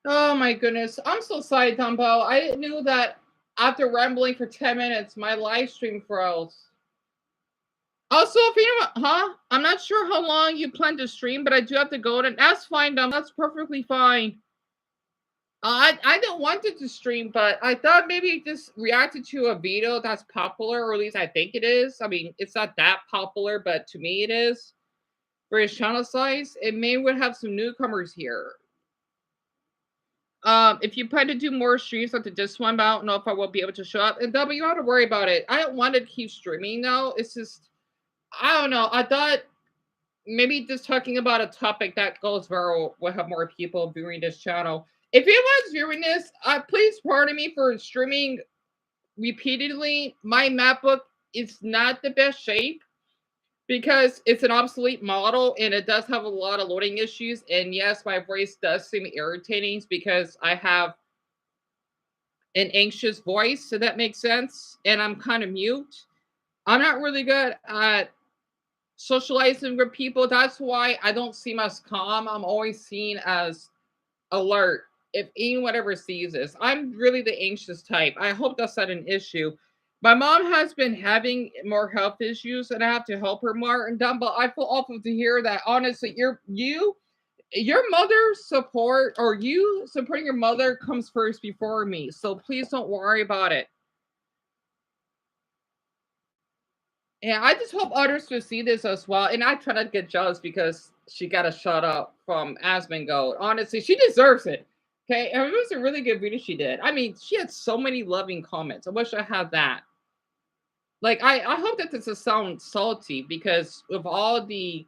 Oh my goodness. I'm so sorry, Dumbo. I knew that after rambling for 10 minutes, my live stream froze. Also, if you I'm not sure how long you plan to stream, but I do have to go, and that's fine, Dumbo. That's perfectly fine. I don't want it to stream, but I thought maybe it just reacted to a video that's popular, or at least I think it is. I mean, it's not that popular, but to me it is. For his channel size, it may would have some newcomers here. If you plan to do more streams after this one, I don't know if I will be able to show up. And W, you don't have to worry about it. I don't want to keep streaming though. It's just, I don't know. I thought maybe just talking about a topic that goes viral will have more people viewing this channel. If anyone's viewing this, please pardon me for streaming repeatedly. My MacBook is not the best shape because it's an obsolete model and it does have a lot of loading issues. And yes, my voice does seem irritating because I have an anxious voice, so that makes sense. And I'm kind of mute. I'm not really good at socializing with people. That's why I don't seem as calm. I'm always seen as alert if anyone ever sees this. I'm really the anxious type. I hope that's not an issue. My mom has been having more health issues and I have to help her more. And Dumbo, I feel awful to hear that. Honestly, your mother's support, or you supporting your mother, comes first before me. So please don't worry about it. And I just hope others will see this as well. And I try not to get jealous because she got a shut up from Asmongold. Honestly, she deserves it. Okay. And it was a really good video she did. I mean, she had so many loving comments. I wish I had that. Like, I hope that this doesn't sound salty because of all the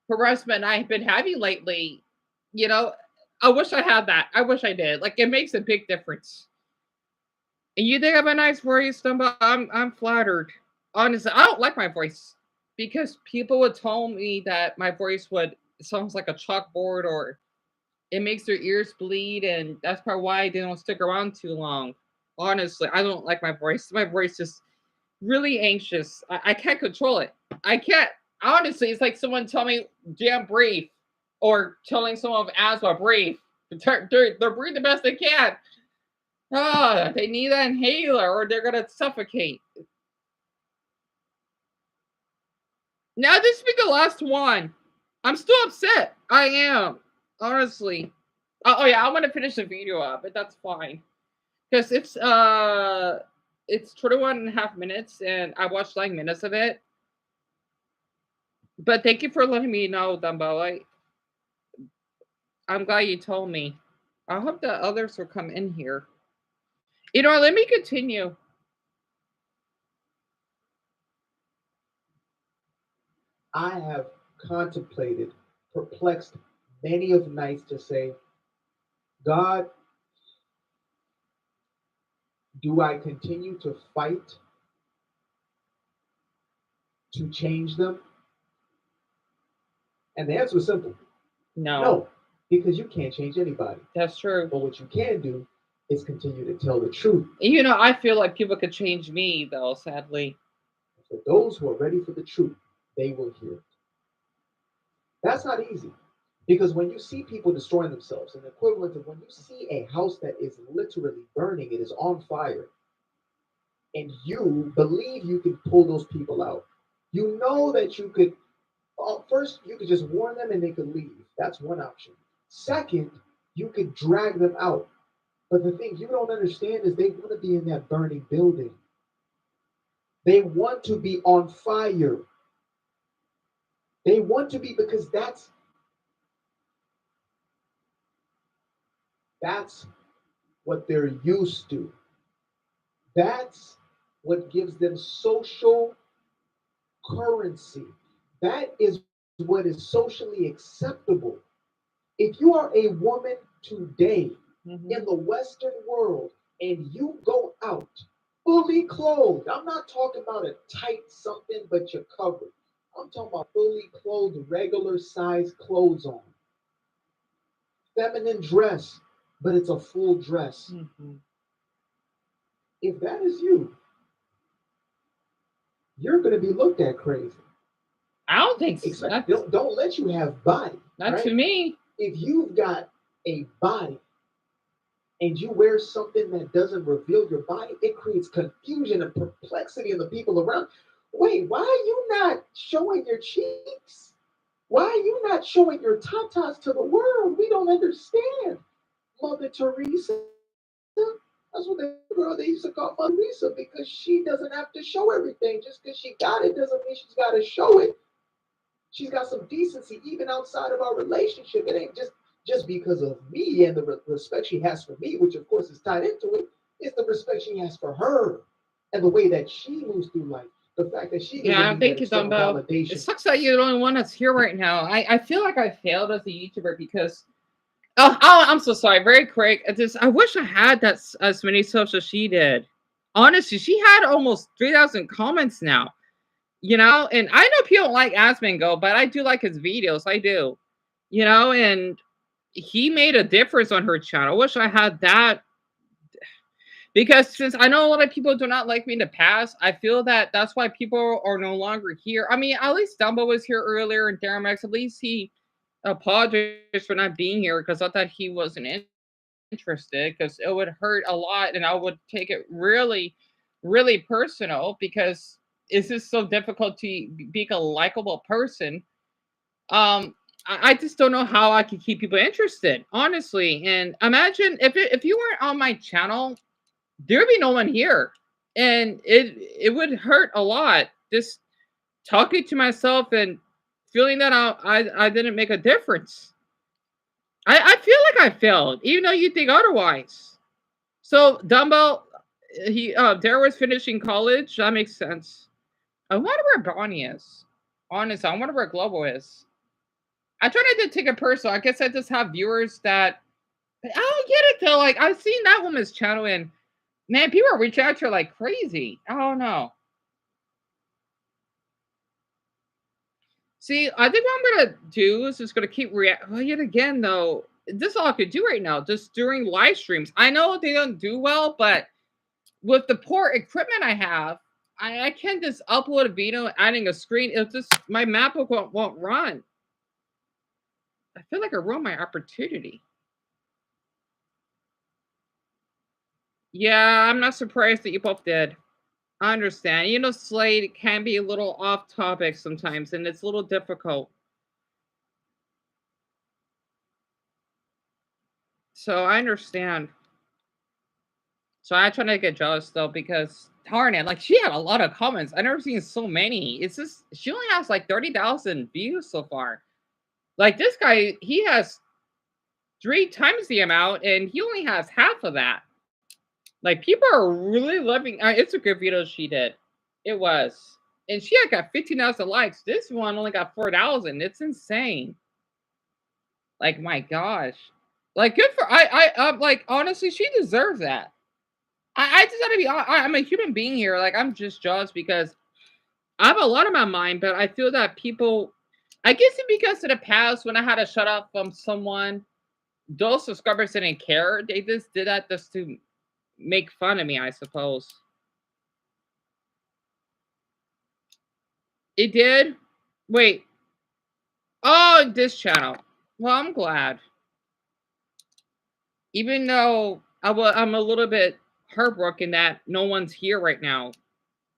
harassment I've been having lately, you know, I wish I had that. I wish I did. Like, it makes a big difference. And you think I have a nice voice, Dumbo? I'm flattered. Honestly, I don't like my voice because people would tell me that my voice would sounds like a chalkboard or it makes their ears bleed, and that's probably why they don't stick around too long. Honestly, I don't like my voice. My voice is really anxious. I can't control it. I can't. Honestly, it's like someone telling me, "Damn, breathe," or telling someone with asthma, "Breathe." They're breathing the best they can. Ah, they need an inhaler or they're gonna suffocate. Now this will be the last one. I'm still upset. I am. Honestly. Oh yeah, I'm gonna finish the video up, but that's fine. Because it's 21 and a half minutes and I watched 9 minutes of it. But thank you for letting me know, Dumbo. I'm glad you told me. I hope that others will come in here. You know, let me continue. I have contemplated, perplexed many of nights to say, God, do I continue to fight to change them? And the answer is simple. No, because you can't change anybody. That's true. But what you can do is continue to tell the truth. You know, I feel like people could change me, though, sadly. For those who are ready for the truth, they will hear it. That's not easy. Because when you see people destroying themselves, an equivalent of when you see a house that is literally burning, it is on fire, and you believe you can pull those people out. You know that you could, first, you could just warn them and they could leave. That's one option. Second, you could drag them out. But the thing you don't understand is they want to be in that burning building. They want to be on fire. They want to be, because that's what they're used to. That's what gives them social currency. That is what is socially acceptable. If you are a woman today in the Western world and you go out fully clothed, I'm not talking about a tight something, but you're covered. I'm talking about fully clothed, regular size clothes on. Feminine dress, but it's a full dress. If that is you, you're going to be looked at crazy. I don't think so. Don't let you have body. Not right? to me. If you've got a body and you wear something that doesn't reveal your body, it creates confusion and perplexity in the people around. Wait, why are you not showing your cheeks? Why are you not showing your tatas to the world? We don't understand. Mother Teresa. That's what the girl they used to call Mother Teresa because she doesn't have to show everything. Just because she got it doesn't mean she's got to show it. She's got some decency even outside of our relationship. It ain't just because of me and the respect she has for me, which of course is tied into it. It's the respect she has for her and the way that she moves through life. The fact that she Yeah, thank you, Dumbell. It sucks that you're the only one that's here right now. I feel like I failed as a YouTuber because I'm so sorry. Very quick. I wish I had that as many subs as she did. Honestly, she had almost 3,000 comments now. You know, and I know people don't like Asmongo, but I do like his videos. I do. You know, and he made a difference on her channel. I wish I had that because since I know a lot of people do not like me in the past, I feel that that's why people are no longer here. I mean, at least Dumbo was here earlier, and Daramax, at least he apologized for not being here because I thought he wasn't interested because it would hurt a lot and I would take it really, really personal because it's just so difficult to be a likable person. Um, I just don't know how I could keep people interested, honestly. And imagine if you weren't on my channel, there'd be no one here, and it would hurt a lot. Just talking to myself and feeling that I didn't make a difference. I feel like I failed, even though you think otherwise. So Dumbbell, Dare was finishing college. That makes sense. I wonder where Bonnie is. Honestly, I wonder where Global is. I try not to take it personal. I guess I just have viewers that I don't get it though. Like I've seen that woman's channel and man, people are reaching out to her like crazy. I don't know. See, I think what I'm gonna do is just gonna keep react. Well, yet again, though, this is all I could do right now, just during live streams. I know they don't do well, but with the poor equipment I have, I can't just upload a video, adding a screen. It's just my MacBook won't run. I feel like I ruined my opportunity. Yeah, I'm not surprised that you both did. I understand. You know, Slade can be a little off topic sometimes, and it's a little difficult. So I understand. So I try to get jealous though because darn it, like she had a lot of comments. I never seen so many. It's just she only has like 30,000 views so far. Like this guy, he has 3 times the amount, and he only has half of that. Like people are really loving. It's a good video she did. It was, and she had got 15,000 likes. This one only got 4,000. It's insane. Like my gosh, like good for like honestly, she deserves that. I just gotta be. I'm a human being here. Like I'm just jealous because I have a lot on my mind, but I feel that people. I guess it's because in the past when I had to shut up from someone, those subscribers didn't care. They just did that just to make fun of me, I suppose. It did. Wait. Oh, this channel. Well, I'm glad. Even though I'm a little bit heartbroken that no one's here right now,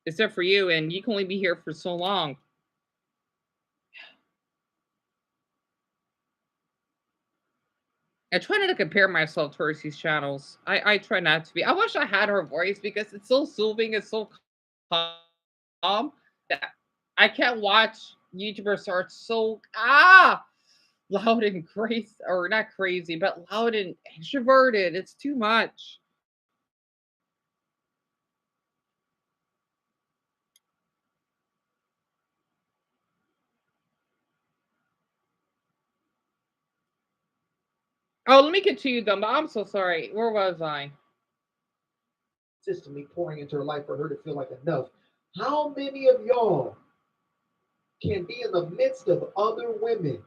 except for you, and you can only be here for so long. I try not to compare myself towards these channels. I try not to be. I wish I had her voice because it's so soothing, it's so calm that I can't watch YouTubers start so loud and crazy, or not crazy, but loud and extroverted. It's too much. Oh, let me get to you, Dumbo. I'm so sorry. Where was I? Consistently pouring into her life for her to feel like enough. How many of y'all can be in the midst of other women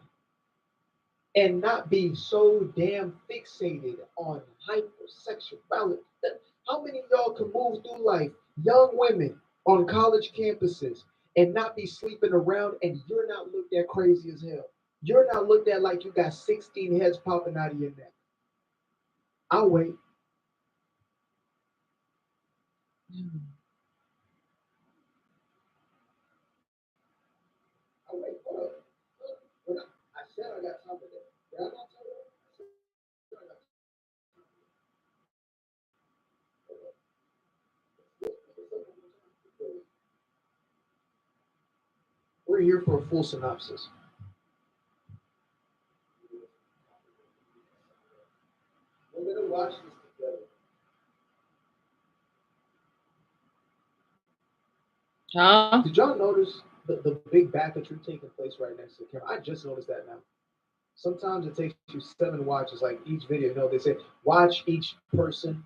and not be so damn fixated on hypersexuality? How many of y'all can move through life, young women on college campuses, and not be sleeping around, and you're not looked at crazy as hell. You're not looked at like you got 16 heads popping out of your neck. I'll wait. I'll wait. Hold up. I said I got time for that. Did I not tell you? We're here for a full synopsis. We're gonna watch this together. Huh? Did y'all notice the big backcountry taking place right next to the camera? I just noticed that now. Sometimes it takes you 7 watches, like each video. You know, they say watch each person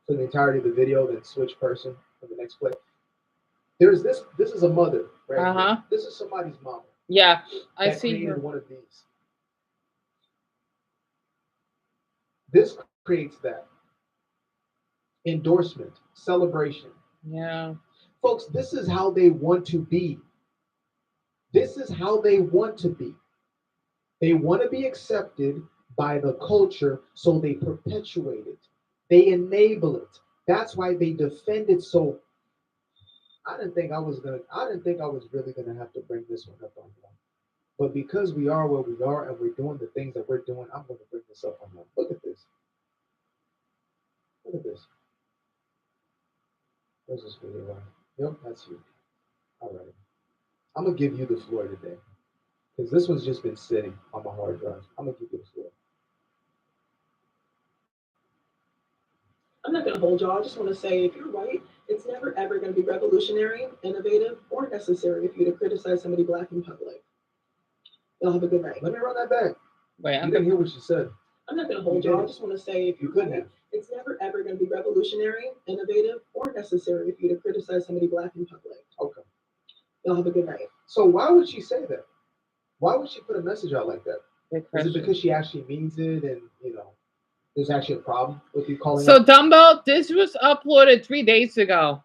for the entirety of the video, then switch person for the next play. There's this. This is a mother, right? Here. This is somebody's mom. Yeah, I see created her. one of these. This creates that endorsement, celebration. Yeah. Folks, this is how they want to be. This is how they want to be. They want to be accepted by the culture, so they perpetuate it. They enable it. That's why they defend it so. I didn't think I was really gonna have to bring this one up on you. But because we are where we are and we're doing the things that we're doing, I'm gonna bring this up on you. Look at this. Look at this. Where's this video on? Yep, that's you. All right. I'm gonna give you the floor today. Because this one's just been sitting on my hard drive. I'm gonna give you the floor. I'm not going to hold y'all. I just want to say, if you're white, it's never ever going to be revolutionary, innovative, or necessary for you to criticize somebody black in public. Y'all have a good night. Let me run that back. Wait, you didn't hear what she said. I'm not going to hold y'all. I just want to say, if you're white, it's never ever going to be revolutionary, innovative, or necessary for you to criticize somebody black in public. Okay. Y'all have a good night. So why would she say that? Why would she put a message out like that? Is it because she actually means it, and there's actually a problem with you calling? So Dumbell, this was uploaded 3 days ago,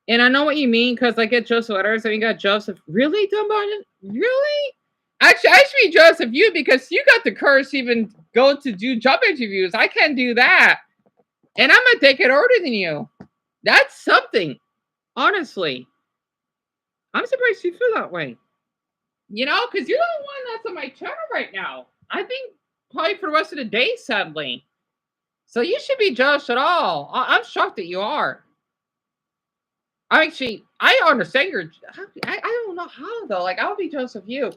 and I know what you mean because I get Joseph letters, and you got Joseph. Really, Dumbell? Really? Actually, I should be jealous of you because you got the courage to even go to do job interviews. I can't do that, and I'm a decade older than you. That's something, honestly. I'm surprised you feel that way. Because you're the one that's on my channel right now. I think probably for the rest of the day, sadly. So you should be jealous at all. I'm shocked that you are. Actually, I understand your. I don't know how though. Like I would be jealous of you,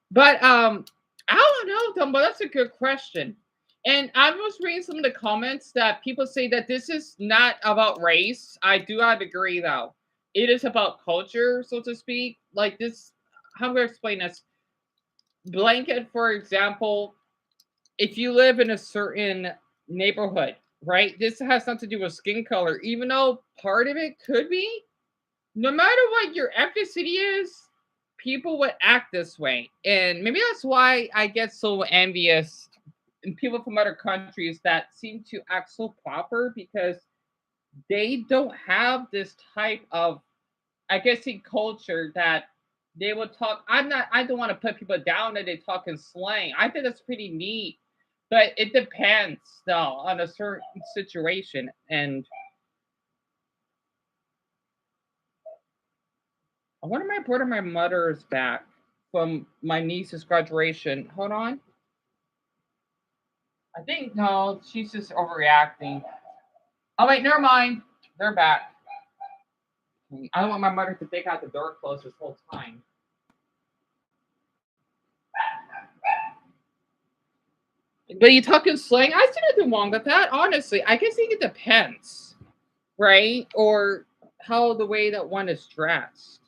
but I don't know, Dumbo. That's a good question. And I was reading some of the comments that people say that this is not about race. I do not agree though. It is about culture, so to speak. Like this, how am I going to explain this? Blanket, for example, if you live in a certain neighborhood, right? This has nothing to do with skin color, even though part of it could be. No matter what your ethnicity is, people would act this way. And maybe that's why I get so envious in people from other countries that seem to act so proper because they don't have this type of, I guess, culture that they would talk. I don't want to put people down that they talk in slang. I think that's pretty neat. But it depends though on a certain situation. And I wonder if I brought my mother's back from my niece's graduation. Hold on. I think no, she's just overreacting. Oh wait, never mind. They're back. I don't want my mother to think I had the door closed this whole time. But you talking slang? I see nothing wrong with that. Honestly, I guess it depends, right? Or how the way that one is dressed,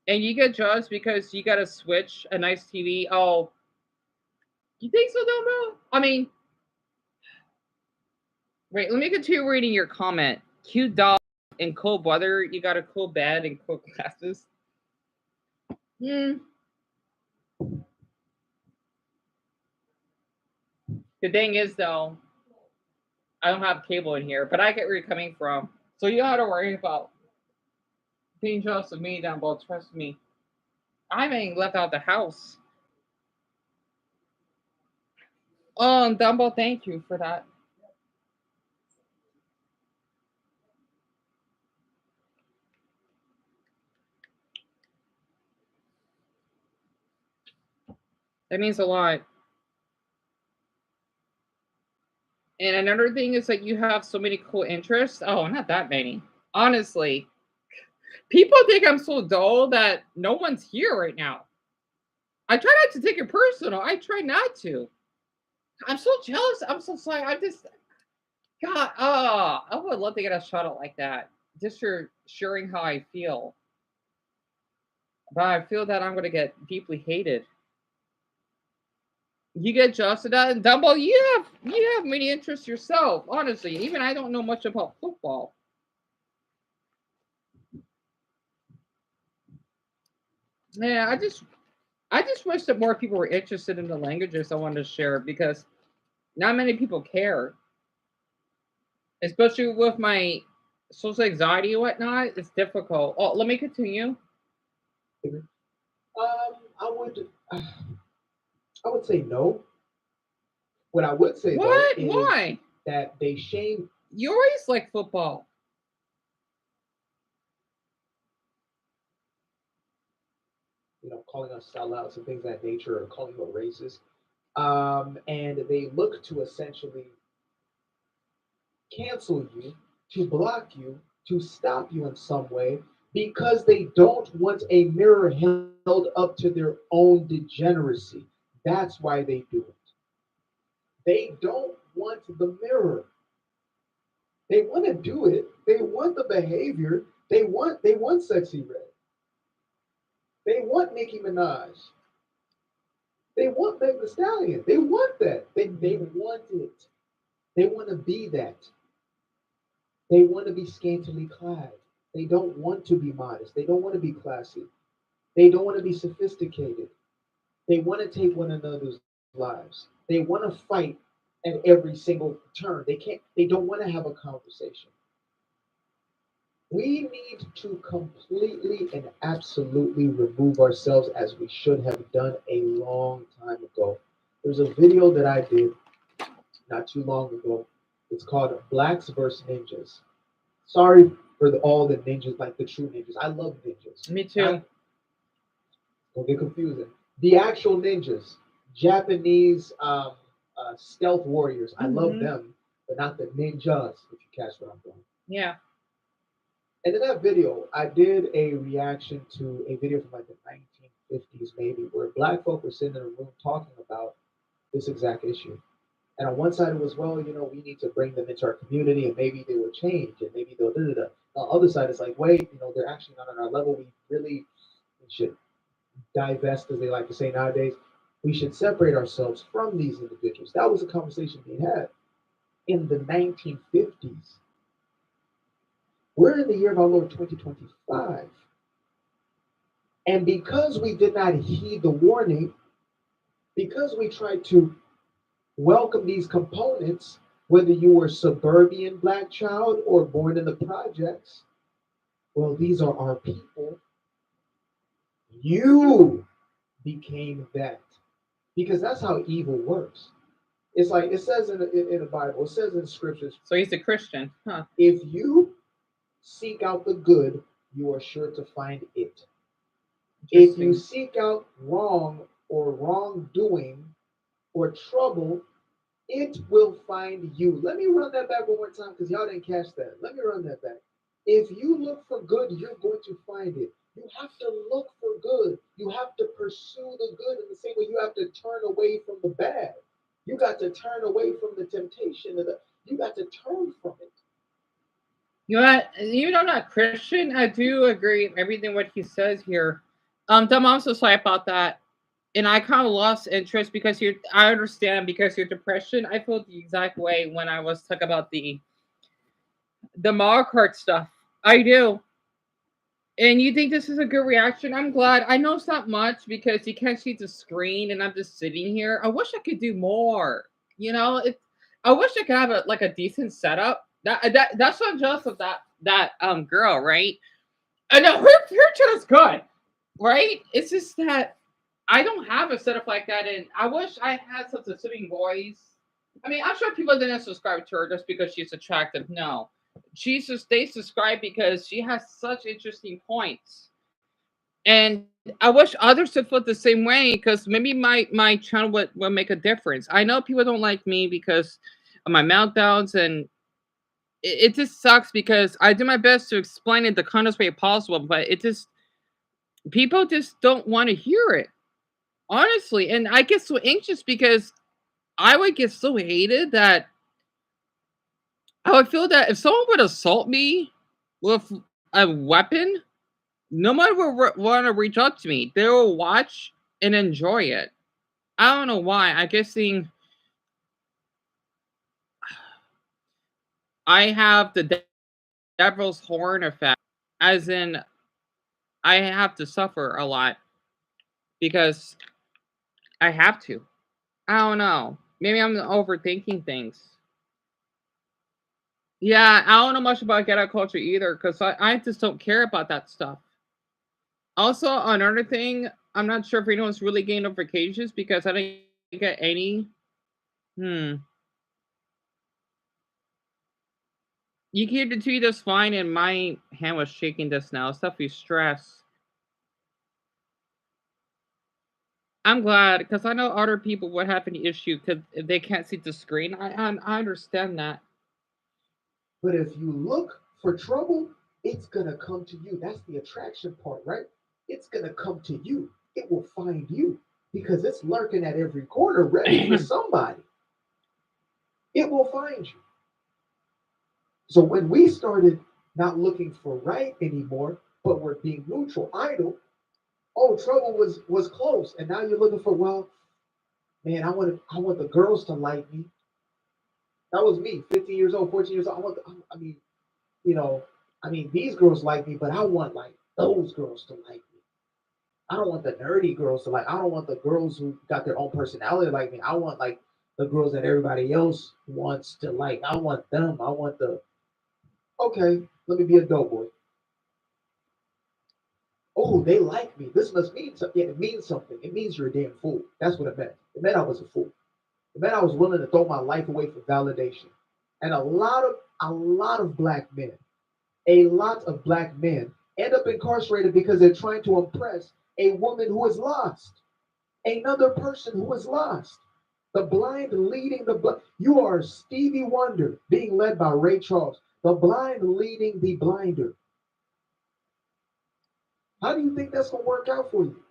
and you get judged because you got to switch a nice TV. Oh, you think so, Dumbo? I mean, wait. Let me continue reading your comment. Cute dog and cold weather. You got a cool bed and cool glasses. Hmm. The thing is, though, I don't have cable in here, but I get where you're coming from. So you don't have to worry about Being jealous of me, Dumbell, trust me. I haven't left out the house. Dumbell, thank you for that. That means a lot. And another thing is that you have so many cool interests. Oh, not that many. Honestly, people think I'm so dull that no one's here right now. I try not to take it personal. I try not to. I'm so jealous. I'm so sorry. I'm just God. I would love to get a shout out like that. Just for sharing how I feel. But I feel that I'm gonna get deeply hated. You get jealous of that, and Dumbo, you have many interests yourself. Honestly, even I don't know much about football. Yeah, I just wish that more people were interested in the languages I wanted to share because not many people care, especially with my social anxiety and whatnot. It's difficult. Oh, let me continue. I would, I would say no. What I would say though What? is Why? that they shame, You always like football. calling us sellouts and things of that nature, or calling you a racist. And they look to essentially cancel you, to block you, to stop you in some way, because they don't want a mirror held up to their own degeneracy. That's why they do it. They don't want the mirror. They want to do it. They want the behavior. They want sexy red. They want Nicki Minaj. They want Meg the Stallion. They want that. They want it. They want to be that. They want to be scantily clad. They don't want to be modest. They don't want to be classy. They don't want to be sophisticated. They want to take one another's lives. They want to fight at every single turn. They don't want to have a conversation. We need to completely and absolutely remove ourselves as we should have done a long time ago. There's a video that I did not too long ago. It's called Blacks versus Ninjas. Sorry for all the ninjas, like the true ninjas. I love ninjas. Me too. Don't get confusing. The actual ninjas, Japanese stealth warriors. I love them, but not the ninjas. If you catch what I'm doing. Yeah. And in that video, I did a reaction to a video from like the 1950s, maybe, where black folk were sitting in a room talking about this exact issue. And on one side, it was, well, we need to bring them into our community and maybe they will change and maybe they'll da da da. On the other side, it's like, wait, they're actually not on our level. We should divest, as they like to say nowadays. We should separate ourselves from these individuals. That was a conversation being had in the 1950s. We're in the year of our Lord 2025. And because we did not heed the warning, because we tried to welcome these components, whether you were a suburban black child or born in the projects, well, these are our people. You became that. Because that's how evil works. It's like it says in the Bible, it says in scriptures. So he's a Christian, huh? If you seek out the good, you are sure to find it. If you seek out wrong or wrongdoing or trouble, it will find you. Let me run that back one more time because y'all didn't catch that. Let me run that back. If you look for good, you're going to find it. You have to look for good. You have to pursue the good in the same way you have to turn away from the bad. You got to turn away from the temptation. You got to turn from it. You know what? Even though I'm not Christian, I do agree with everything what he says here. Dumb, I'm so sorry about that. And I kind of lost interest because I understand because your depression. I felt the exact way when I was talking about the Mario Kart stuff. I do. And you think this is a good reaction? I'm glad. I know it's not much because you can't see the screen, and I'm just sitting here. I wish I could do more. I wish I could have a decent setup. That's what I'm jealous of that girl, right? I know her channel's good, right? It's just that I don't have a setup like that, and I wish I had such a soothing voice. I mean, I'm sure people didn't subscribe to her just because she's attractive. No, they subscribe because she has such interesting points, and I wish others would feel the same way because maybe my channel would make a difference. I know people don't like me because of my meltdowns, and it just sucks because I do my best to explain it the kindest way possible, but it just people just don't want to hear it. Honestly, and I get so anxious because I would get so hated that I would feel that if someone would assault me with a weapon, no one will want to reach out to me. They will watch and enjoy it. I don't know why. I guess seeing I have the devil's horn effect, as in I have to suffer a lot because I have to. I don't know. Maybe I'm overthinking things. Yeah, I don't know much about ghetto culture either because I just don't care about that stuff. Also, another thing, I'm not sure if anyone's really getting notifications because I didn't get any. Hmm. You can hear the tweet just fine, and my hand was shaking just now. Stuff you stress. I'm glad because I know other people would have an issue because they can't see the screen. I understand that. But if you look for trouble, it's gonna come to you. That's the attraction part, right? It's gonna come to you. It will find you because it's lurking at every corner, ready for somebody. It will find you. So when we started not looking for right anymore, but we're being neutral, idle, oh, trouble was close, and now you're looking for, well, man, I want the girls to like me. That was me, 15 years old, 14 years old. I mean, you know, I mean, these girls like me, but I want like those girls to like me. I don't want the nerdy girls to like. I don't want the girls who got their own personality like me. I want like the girls that everybody else wants to like. I want them. I want the okay. Let me be a dope boy. Oh, they like me. This must mean something. Yeah, it means something. It means you're a damn fool. That's what it meant. It meant I was a fool. It meant I was willing to throw my life away for validation. And a lot of black men end up incarcerated because they're trying to impress a woman who is lost, another person who is lost. The blind leading the blind. You are Stevie Wonder being led by Ray Charles. The blind leading the blinder. How do you think that's going to work out for you?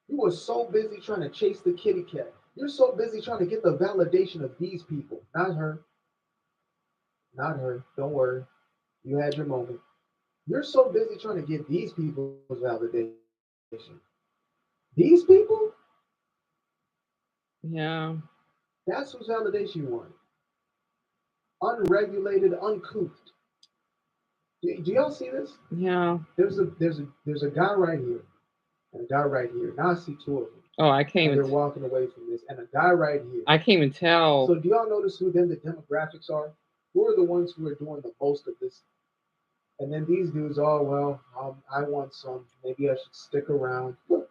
You were so busy trying to chase the kitty cat. You're so busy trying to get the validation of these people, not her. Not her. Don't worry. You had your moment. You're so busy trying to get these people's validation. These people, Yeah. that's whose validation you want. Unregulated, uncouth. Do y'all see this? Yeah. There's a guy right here and a guy right here. Now I see two of them. Oh, I can't And they're even. walking away from this, and a guy right here. I can't even tell. So do y'all notice who then the demographics are? Who are the ones who are doing the most of this? And then these dudes, oh well, I want some. Maybe I should stick around. Look,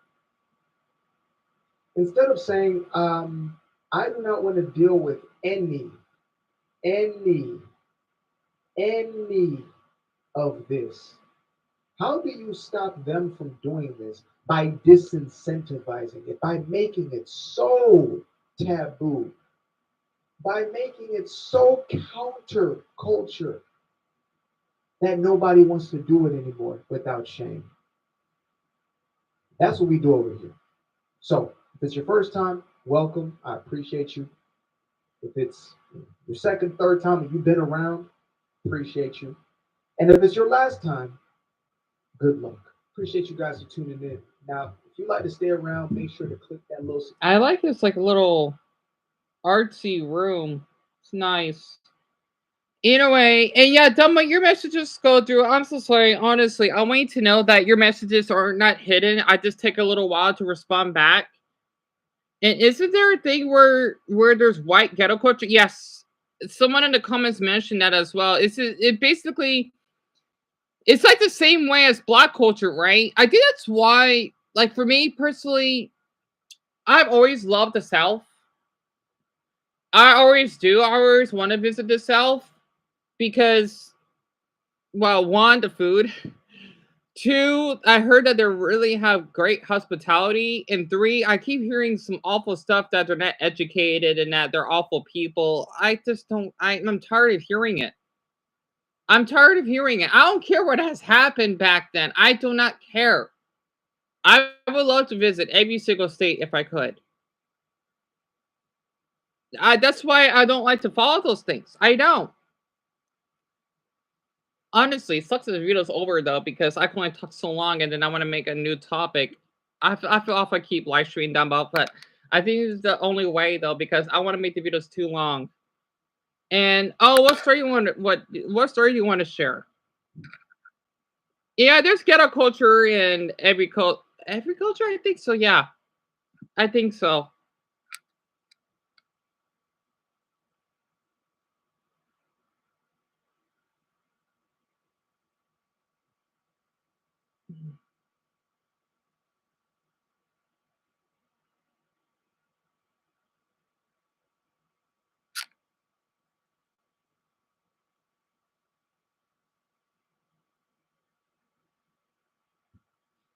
instead of saying, I do not want to deal with any, any of this. How do you stop them from doing this? By disincentivizing it, by making it so taboo, by making it so counter culture that nobody wants to do it anymore without shame. That's what we do over here. So if it's your first time, welcome. I appreciate you. If it's your second, third time and you've been around, appreciate you. And if it's your last time, good luck. Appreciate you guys for tuning in. Now, if you like to stay around, make sure to click that little. I like this like a little artsy room. It's nice. Anyway, and yeah, Dumbo, your messages go through. I'm so sorry. Honestly, I want you to know that your messages are not hidden. I just take a little while to respond back. And isn't there a thing where there's white ghetto culture? Yes. someone in the comments mentioned that as well. It basically it's like the same way as Black culture, right? I think that's why, like for me personally, I've always loved the South. I always do. I always want to visit the South because, well, one, the food. Two, I heard that they really have great hospitality. And three, I keep hearing some awful stuff that they're not educated and that they're awful people. I just don't, I'm tired of hearing it. I'm tired of hearing it. I don't care what has happened back then. I do not care. I would love to visit every single state if I could. That's why I don't like to follow those things. I don't. Honestly, it sucks that the video's over though because I can only talk so long and then I want to make a new topic. I feel off I keep live streaming Dumbbell, but I think it's the only way though because I want to make the videos too long. And oh, what story do you want to share? Yeah, there's ghetto culture in every culture. I think so. Yeah, I think so.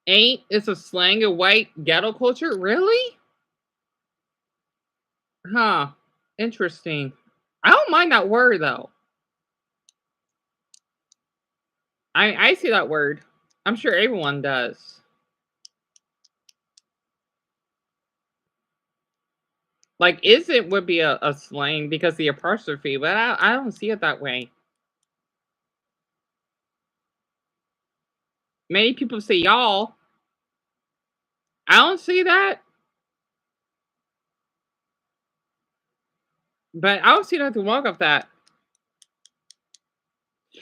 Ain't is a slang of white ghetto culture? Really? Huh. Interesting. I don't mind that word though. I see that word. I'm sure everyone does. Like, isn't would be a slang because the apostrophe, but I don't see it that way. Many people say y'all. I don't see that, but I don't see nothing wrong with that.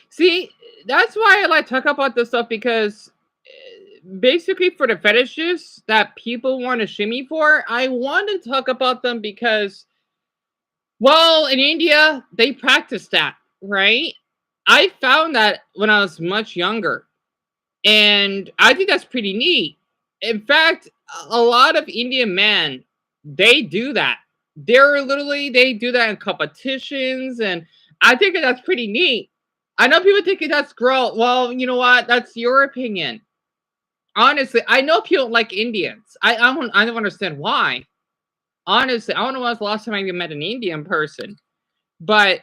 See, that's why I like talk about this stuff because basically for the fetishes that people want to shimmy for, I want to talk about them because, well, in India, they practice that, right? I found that when I was much younger. And I think that's pretty neat. In fact, a lot of Indian men, they do that. They do that in competitions, and I think that's pretty neat. I know people think that's gross. Well, you know what? That's your opinion. Honestly, I know people don't like Indians. I don't understand why. Honestly, I don't know when was the last time I even met an Indian person, but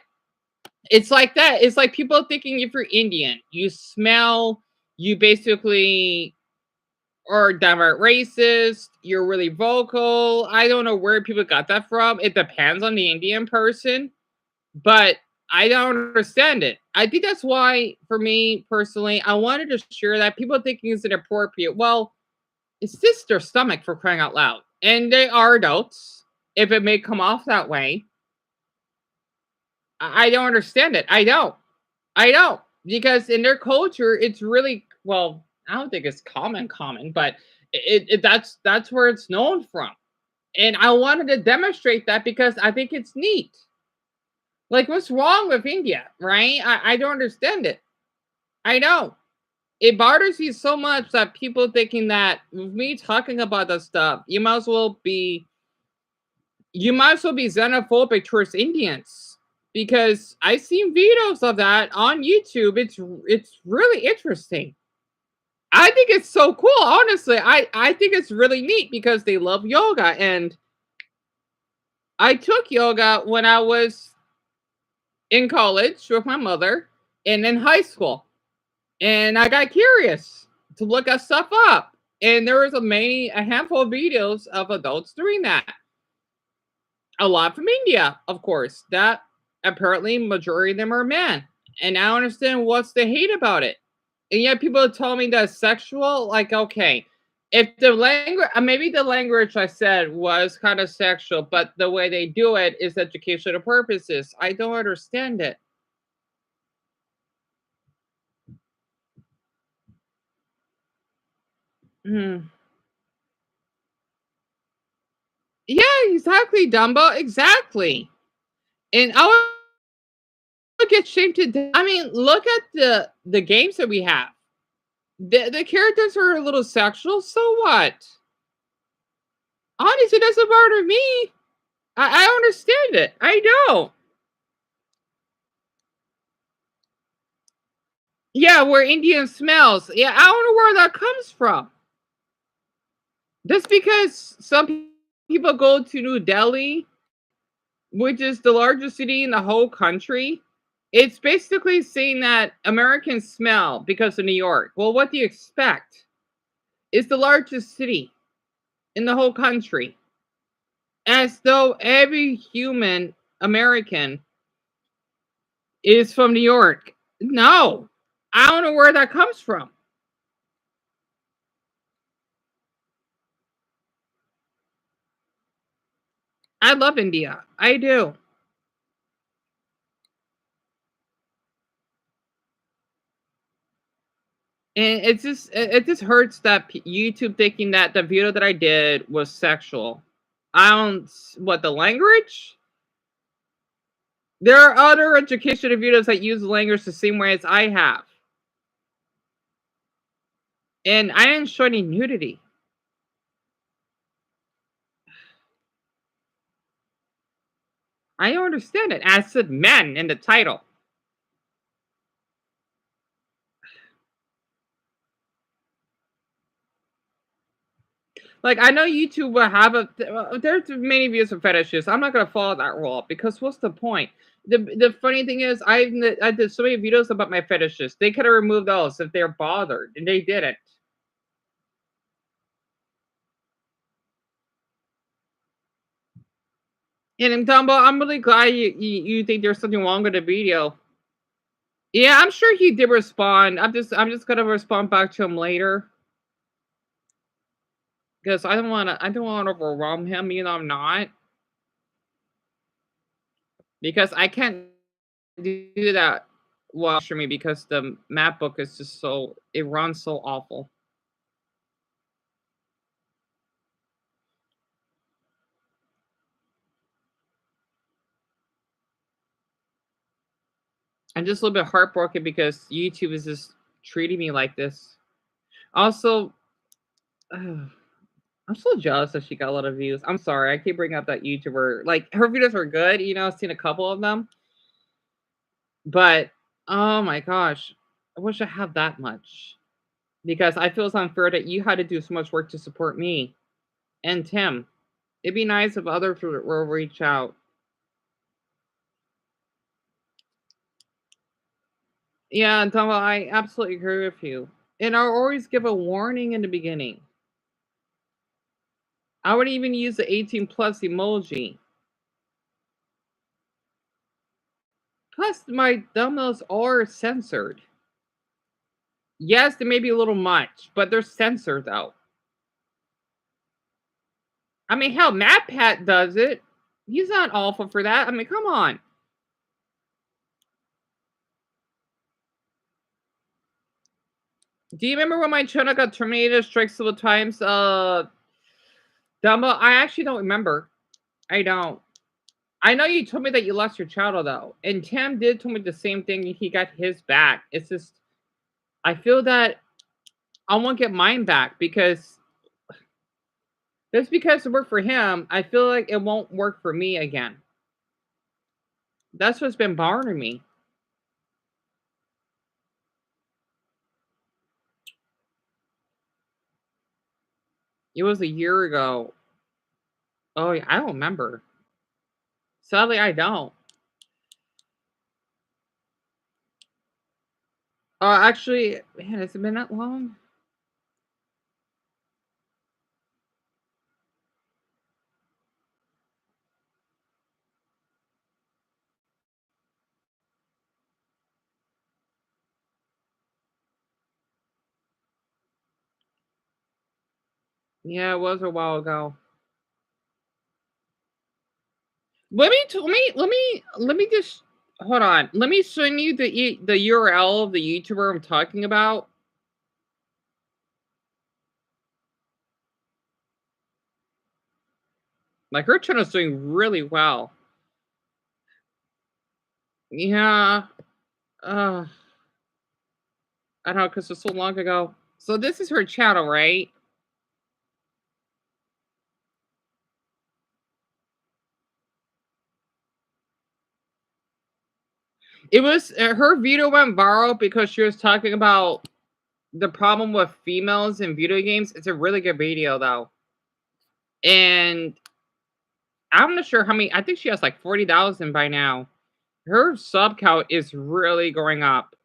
it's like that. It's like people thinking if you're Indian, you smell, you basically or downright racist, you're really vocal. I don't know where people got that from. It depends on the Indian person, but I don't understand it. I think that's why, for me personally, I wanted to share that. People thinking it's inappropriate. Well, it's just their stomach for crying out loud. And they are adults. If it may come off that way, I don't understand it. I don't. I don't. Because in their culture, it's really well, I don't think it's common, but that's where it's known from. And I wanted to demonstrate that because I think it's neat. Like, what's wrong with India, right? I don't understand it. I don't. It bothers me so much that people thinking that with me talking about that stuff, you might as well be xenophobic towards Indians because I've seen videos of that on YouTube. It's really interesting. I think it's so cool. Honestly, I think it's really neat because they love yoga, and I took yoga when I was in college with my mother and in high school, and I got curious to look at stuff up, and there was a handful of videos of adults doing that. A lot from India, of course. That apparently majority of them are men, and I don't understand what's the hate about it. And yet people tell me that's sexual. Like, okay, if the language, maybe the language I said was kind of sexual, but the way they do it is educational purposes. I don't understand it. Mm. Yeah, exactly, Dumbo. Exactly. And I get shamed to death. I mean, look at the games that we have. The characters are a little sexual, so what? Honestly, it doesn't bother me. I understand it. I don't. Yeah, where Indian smells. Yeah, I don't know where that comes from. Just because some people go to New Delhi, which is the largest city in the whole country, it's basically saying that Americans smell because of New York. Well, what do you expect? It's the largest city in the whole country. As though every human American is from New York. No. I don't know where that comes from. I love India. I do. And it just hurts that YouTube thinking that the video that I did was sexual. I don't what the language? There are other educational videos that use language the same way as I have. And I didn't show any nudity. I don't understand it. I said men in the title. Like, I know YouTube will have there's many views of fetishes. I'm not gonna follow that rule because what's the point? The funny thing is, I did so many videos about my fetishes. They could have removed those if they're bothered, and they didn't. And Dumbo, I'm really glad you think there's something wrong with the video. Yeah, I'm sure he did respond. I'm just gonna respond back to him later because I don't want to overwhelm him. I'm not because I can't do that while streaming because the map book is just it runs so awful. I'm just a little bit heartbroken because YouTube is just treating me like this. Also, I'm so jealous that she got a lot of views. I'm sorry, I keep bringing up that YouTuber. Like her videos are good, I've seen a couple of them, but oh my gosh, I wish I had that much because I feel it's unfair that you had to do so much work to support me and Tim. It'd be nice if others will reach out. Yeah, Tom, I absolutely agree with you. And I'll always give a warning in the beginning. I would even use the 18 plus emoji. Plus, my thumbnails are censored. Yes, they may be a little much, but they're censored though. I mean, hell, MatPat does it. He's not awful for that. I mean, come on. Do you remember when my channel got terminated strikes several times? Dumbo, I actually don't remember. I don't. I know you told me that you lost your channel though, and Tim did tell me the same thing. He got his back. It's just, I feel that I won't get mine back because just because it worked for him, I feel like it won't work for me again. That's what's been bothering me. It was a year ago. Oh, yeah, I don't remember. Sadly, I don't. Actually, man, has it been that long? Yeah, it was a while ago. Let me just hold on. Let me send you the URL of the YouTuber I'm talking about. Like her channel's doing really well. Yeah. Uh, I don't know, because it's so long ago. So this is her channel, right? It was her video went viral because she was talking about the problem with females in video games. It's a really good video though. And I'm not sure how many. I think she has like 40,000 by now. Her sub count is really going up.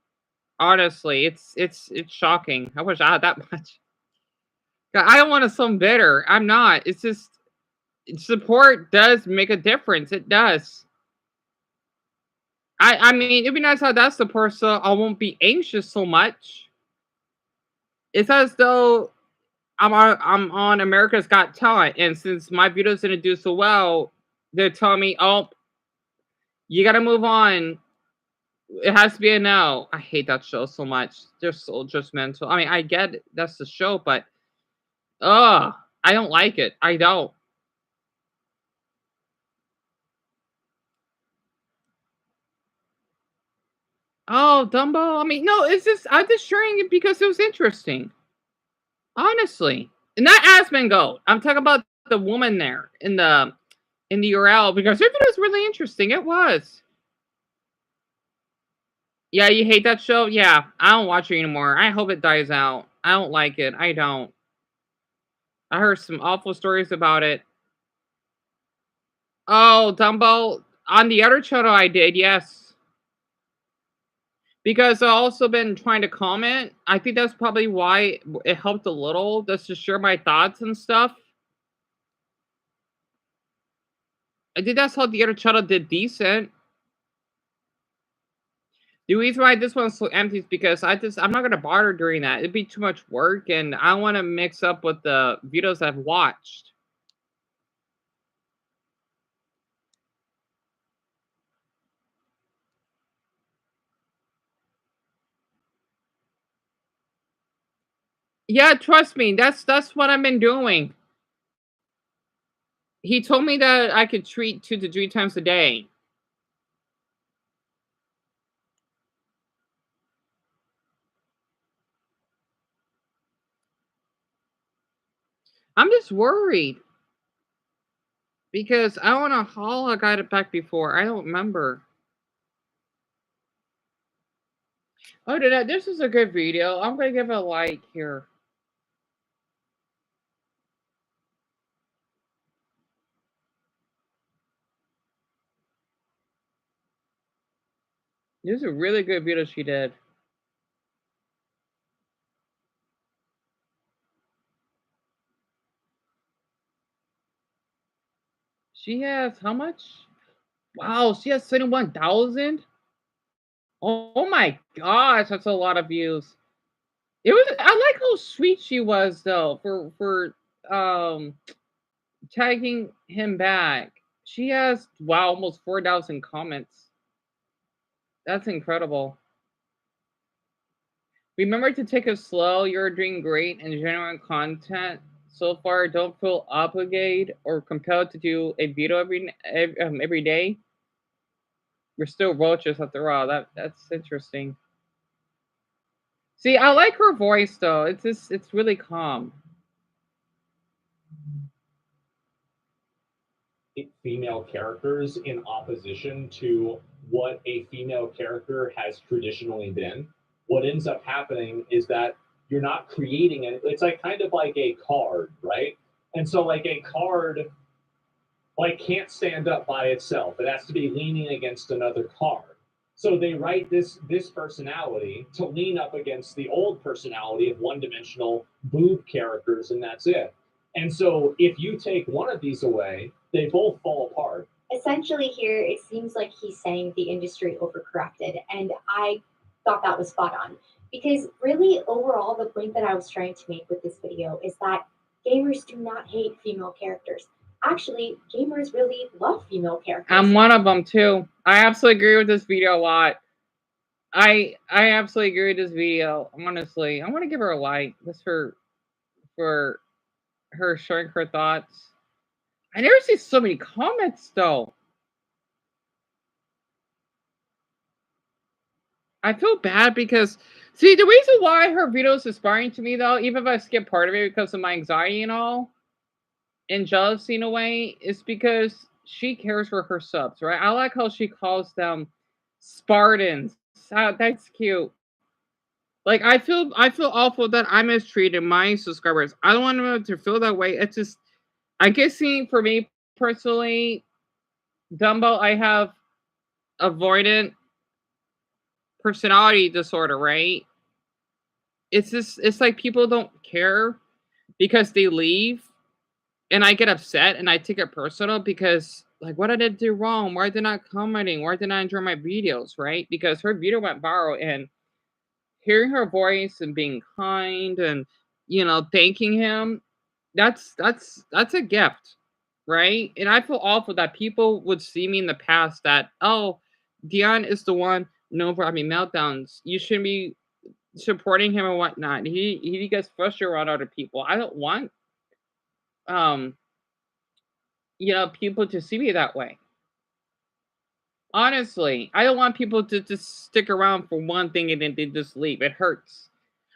Honestly, it's shocking. I wish I had that much. I don't want to sound bitter. I'm not. It's just support does make a difference. It does. I mean, it'd be nice to have that support so I won't be anxious so much. It's as though I'm on America's Got Talent, and since my videos didn't do so well, they're telling me, "Oh, you gotta move on. It has to be a no." I hate that show so much. They're so judgmental. I mean, I get it, that's the show, but I don't like it. I don't. Oh, Dumbo. I mean, no, it's just I'm just sharing it because it was interesting. Honestly, and not Asmongold. I'm talking about the woman there in the URL because her video was really interesting. It was. Yeah, you hate that show? Yeah, I don't watch it anymore. I hope it dies out. I don't like it. I don't. I heard some awful stories about it. Oh, Dumbo. On the other channel I did, yes. Because I also been trying to comment. I think that's probably why it helped a little, just to share my thoughts and stuff. I think that's how the other channel did decent. The reason why this one's so empty is because I'm not gonna bother doing that. It'd be too much work, and I want to mix up with the videos I've watched. Yeah, trust me, that's what I've been doing. He told me that I could treat 2 to 3 times a day. I'm just worried because I don't know how I got it back before. I don't remember. Oh, this is a good video. I'm gonna give it a like here. This is a really good video she did. She has how much? Wow, she has 71,000. Oh my gosh, that's a lot of views. It was I like how sweet she was though for tagging him back. She has wow, almost 4,000 comments. That's incredible. Remember to take it slow. You're doing great and genuine content so far. Don't feel obligated or compelled to do a video every day. We're still roaches after all. That's interesting. See, I like her voice though. It's really calm. Female characters in opposition to what a female character has traditionally been, what ends up happening is that you're not creating it. It's like kind of like a card, right? And so like a card like can't stand up by itself. It has to be leaning against another card. So they write this personality to lean up against the old personality of one-dimensional boob characters, and that's it. And so if you take one of these away, they both fall apart. Essentially, here it seems like he's saying the industry overcorrected, and I thought that was spot on. Because really, overall, the point that I was trying to make with this video is that gamers do not hate female characters. Actually, gamers really love female characters. I'm one of them too. I absolutely agree with this video a lot. I absolutely agree with this video. Honestly, I want to give her a like just for her sharing her thoughts. I never see so many comments though. I feel bad because see the reason why her video is inspiring to me though, even if I skip part of it because of my anxiety and all, and jealousy in a way, is because she cares for her subs, right? I like how she calls them Spartans. That's cute. Like I feel awful that I mistreated my subscribers. I don't want them to feel that way. It's just I guess seeing for me personally, Dumbo, I have avoidant personality disorder, right? It's just it's like people don't care because they leave and I get upset and I take it personal because like what did I do wrong? Why are they not commenting? Why did I enjoy my videos, right? Because her video went viral and hearing her voice and being kind and thanking him, that's a gift, right? And I feel awful that people would see me in the past that, oh, Dion is the one known for having meltdowns. You shouldn't be supporting him and whatnot. He gets frustrated around other people. I don't want um people to see me that way. Honestly, I don't want people to just stick around for one thing and then they just leave. It hurts.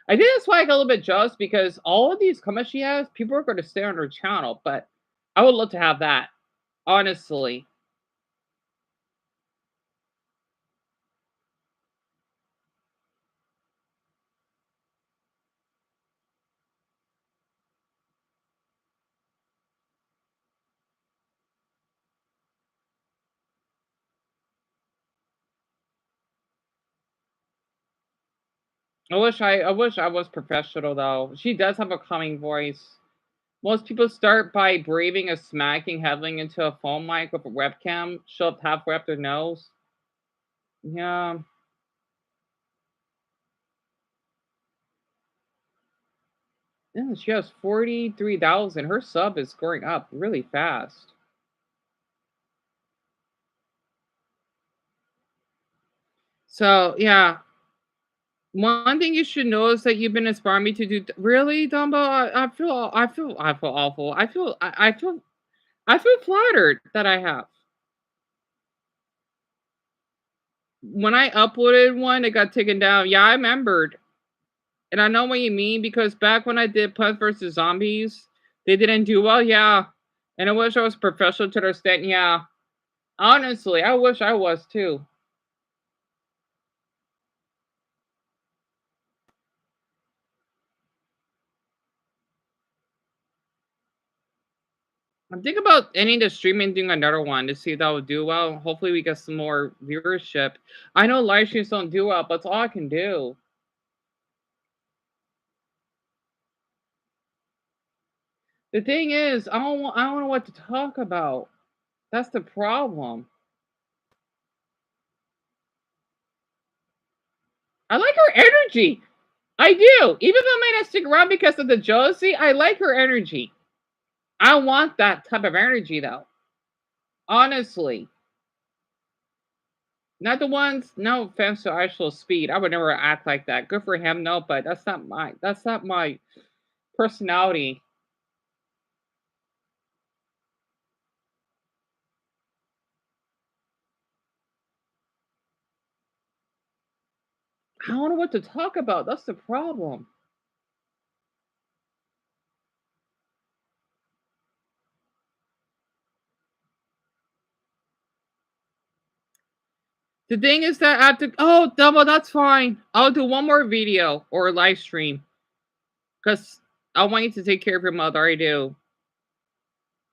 I think that's why I got a little bit jealous because all of these comments she has, people are going to stay on her channel, but I would love to have that. Honestly. I wish I was professional though. She does have a calming voice. Most people start by breathing and smacking heavily into a phone mic with a webcam, shoved halfway up their nose. Yeah. Yeah, she has 43,000. Her sub is going up really fast. So yeah, one thing you should know is that you've been inspiring me to do. Really, Dumbo? I feel awful. I feel flattered that I have. When I uploaded one, it got taken down. Yeah, I remembered, and I know what you mean because back when I did Plants vs Zombies, they didn't do well. Yeah, and I wish I was professional to their extent. Yeah, honestly, I wish I was too. I'm thinking about ending the stream and doing another one to see if that would do well. Hopefully, we get some more viewership. I know live streams don't do well, but it's all I can do. The thing is, I don't know what to talk about. That's the problem. I like her energy. I do. Even though I might not stick around because of the jealousy, I like her energy. I want that type of energy though. Honestly. Not the ones, no offense to actual speed. I would never act like that. Good for him, no, but that's not my personality. I don't know what to talk about. That's the problem. The thing is that I have to. Oh, double. That's fine. I'll do one more video or live stream because I want you to take care of your mother. I do.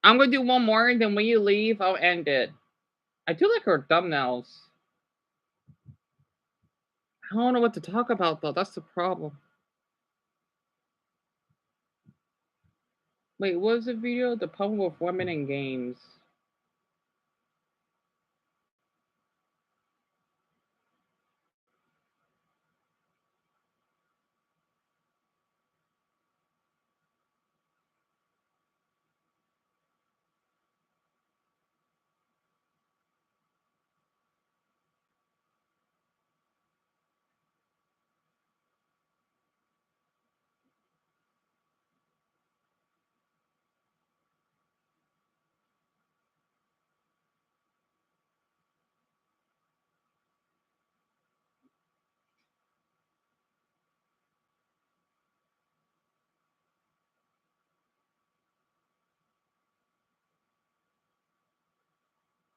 I'm gonna do one more, and then when you leave, I'll end it. I do like her thumbnails. I don't know what to talk about though. That's the problem. Wait, what was the video? The problem with women in games.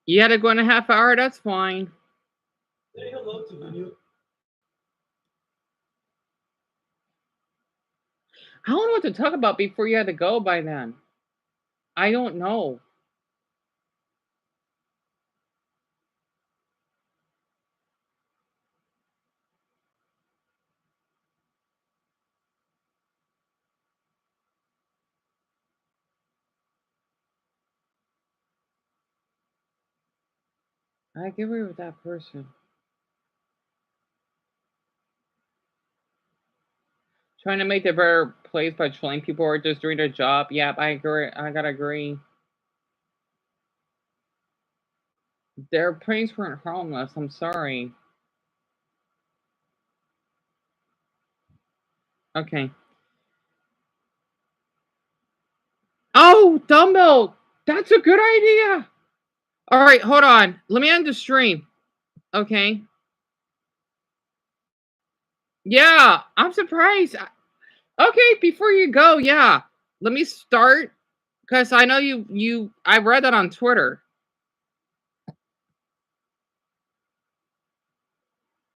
You had to go in a half hour. That's fine. Say hello to you. I don't know what to talk about before you had to go by then. I don't know. I agree with that person. Trying to make the better place by trolling people or just doing their job. Yep, I agree. I gotta agree. Their pranks weren't harmless. I'm sorry. Okay. Oh, Dumbell! That's a good idea! Alright, hold on. Let me end the stream. Okay. Yeah, I'm surprised. Okay, before you go, yeah. Let me start. Because I know I read that on Twitter.